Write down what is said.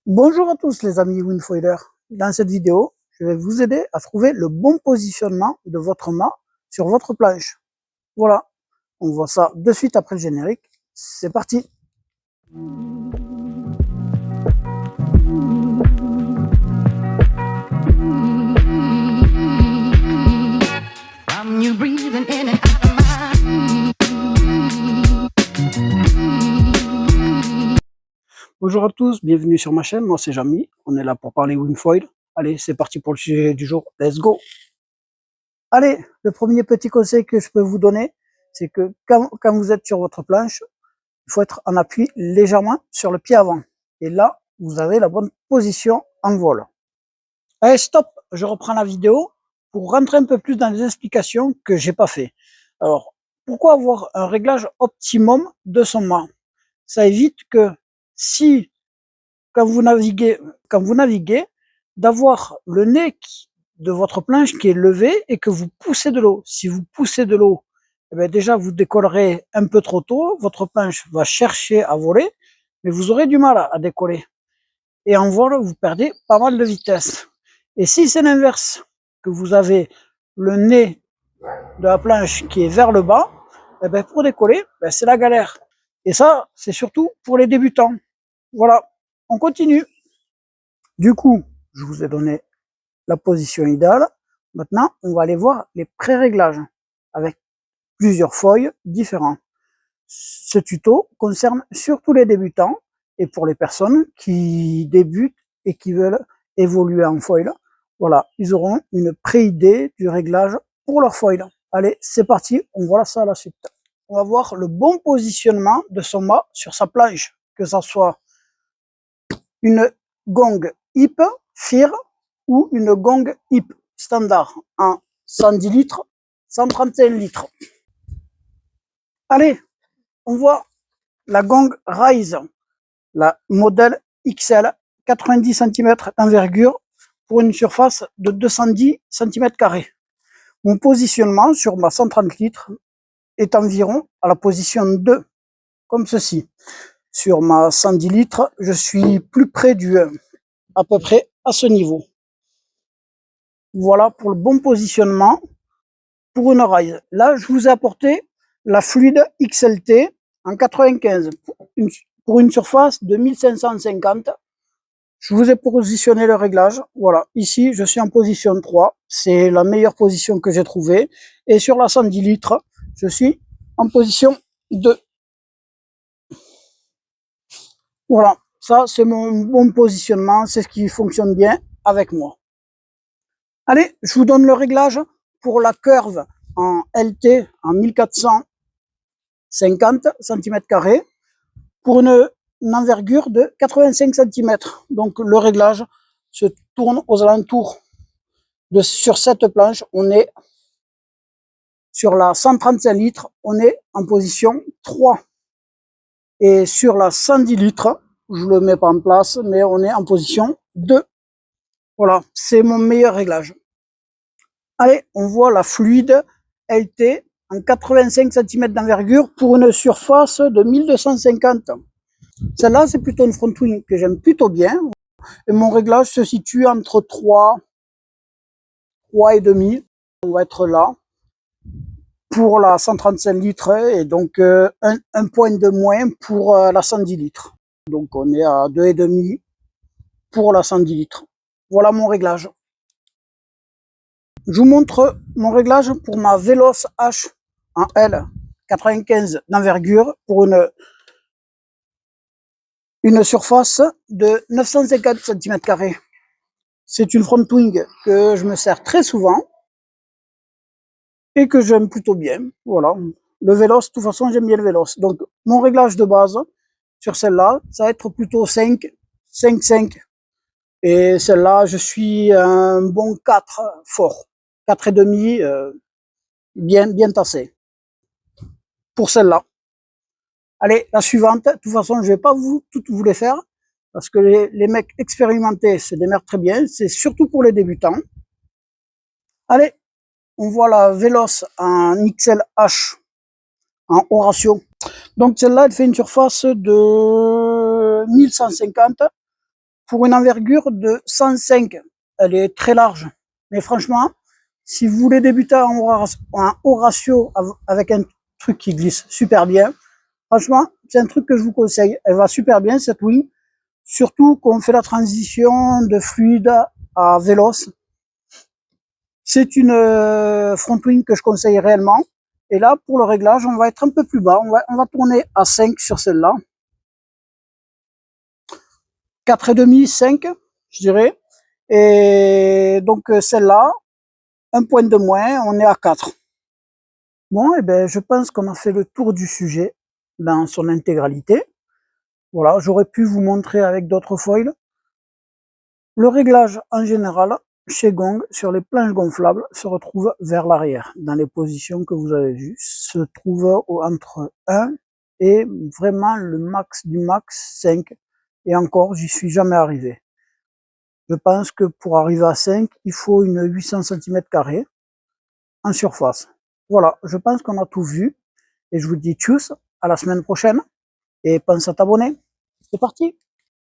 Bonjour à tous les amis Winfoiler. Dans cette vidéo, je vais vous aider à trouver le bon positionnement de votre mât sur votre planche. Voilà, on voit ça de suite après le générique. C'est parti. Bonjour à tous, bienvenue sur ma chaîne, moi c'est Jamy, on est là pour parler Winfoil. Allez, c'est parti pour le sujet du jour, let's go. Allez, le premier petit conseil que je peux vous donner, c'est que quand vous êtes sur votre planche, il faut être en appui légèrement sur le pied avant. Et là, vous avez la bonne position en vol. Allez, stop, je reprends la vidéo pour rentrer un peu plus dans les explications que j'ai pas fait. Alors, pourquoi avoir un réglage optimum de son mât? Ça évite que si, quand vous naviguez, d'avoir le nez de votre planche qui est levé et que vous poussez de l'eau. Si vous poussez de l'eau, eh bien déjà vous décollerez un peu trop tôt, votre planche va chercher à voler, mais vous aurez du mal à décoller. Et en vol, vous perdez pas mal de vitesse. Et si c'est l'inverse, que vous avez le nez de la planche qui est vers le bas, eh bien pour décoller, c'est la galère. Et ça, c'est surtout pour les débutants. Voilà, on continue. Du coup, je vous ai donné la position idéale. Maintenant, on va aller voir les pré-réglages avec plusieurs feuilles différents. Ce tuto concerne surtout les débutants et pour les personnes qui débutent et qui veulent évoluer en foil. Voilà, ils auront une pré-idée du réglage pour leur foil. Allez, c'est parti, on voit ça à la suite. On va voir le bon positionnement de son mât sur sa planche, que ça soit une gong hip FIR ou une gong hip standard en 110 litres, 131 litres. Allez, on voit la gong Rise, la modèle XL, 90 cm d'envergure pour une surface de 210 cm². Mon positionnement sur ma 130 litres est environ à la position 2, comme ceci. Sur ma 110 litres, je suis plus près du 1, à peu près à ce niveau. Voilà pour le bon positionnement pour une Rise. Là, je vous ai apporté la Fluide XLT en 95 pour une surface de 1550. Je vous ai positionné le réglage. Voilà, ici, je suis en position 3. C'est la meilleure position que j'ai trouvée. Et sur la 110 litres, je suis en position 2. Voilà, ça, c'est mon bon positionnement. C'est ce qui fonctionne bien avec moi. Allez, je vous donne le réglage pour la curve en LT en 1450 cm² pour une envergure de 85 cm. Donc le réglage se tourne aux alentours de, sur cette planche, on est sur la 135 litres, on est en position 3. Et sur la 110 litres, je le mets pas en place, mais on est en position 2. Voilà, c'est mon meilleur réglage. Allez, on voit la Fluide LT en 85 cm d'envergure pour une surface de 1250. Celle-là, c'est plutôt une front wing que j'aime plutôt bien. Et mon réglage se situe entre 3 et demi. On va être là pour la 135 litres et donc un point de moins pour la 110 litres. Donc on est à 2,5 pour la 110 litres. Voilà mon réglage. Je vous montre mon réglage pour ma Veloce H en L 95 d'envergure pour une surface de 950 cm². C'est une front wing que je me sers très souvent et que j'aime plutôt bien. Voilà. Le Veloce, de toute façon, j'aime bien le Veloce. Donc, mon réglage de base sur celle-là, ça va être plutôt 5, 5, 5. Et celle-là, je suis un bon 4 fort. 4,5, bien tassé. Pour celle-là. Allez, la suivante. De toute façon, je vais pas toutes vous les faire. Parce que les mecs expérimentés se démerdent très bien. C'est surtout pour les débutants. Allez, on voit la Veloce en XLH, en haut ratio. Donc celle-là, elle fait une surface de 1150 pour une envergure de 105. Elle est très large. Mais franchement, si vous voulez débuter en haut ratio avec un truc qui glisse super bien, franchement, c'est un truc que je vous conseille. Elle va super bien, cette wing. Surtout quand on fait la transition de fluide à véloce. C'est une front wing que je conseille réellement. Et là, pour le réglage, on va être un peu plus bas. On va tourner à 5 sur celle-là. 4,5, 5, je dirais. Et donc, celle-là, un point de moins, on est à 4. Bon, et ben, je pense qu'on a fait le tour du sujet dans son intégralité. Voilà, j'aurais pu vous montrer avec d'autres foils. Le réglage, en général, chez Gong, sur les planches gonflables, se retrouve vers l'arrière, dans les positions que vous avez vues, se trouve entre 1 et vraiment le max du max 5. Et encore, j'y suis jamais arrivé. Je pense que pour arriver à 5, il faut une 800 cm² en surface. Voilà, je pense qu'on a tout vu. Et je vous dis tchuss, à la semaine prochaine. Et pense à t'abonner. C'est parti!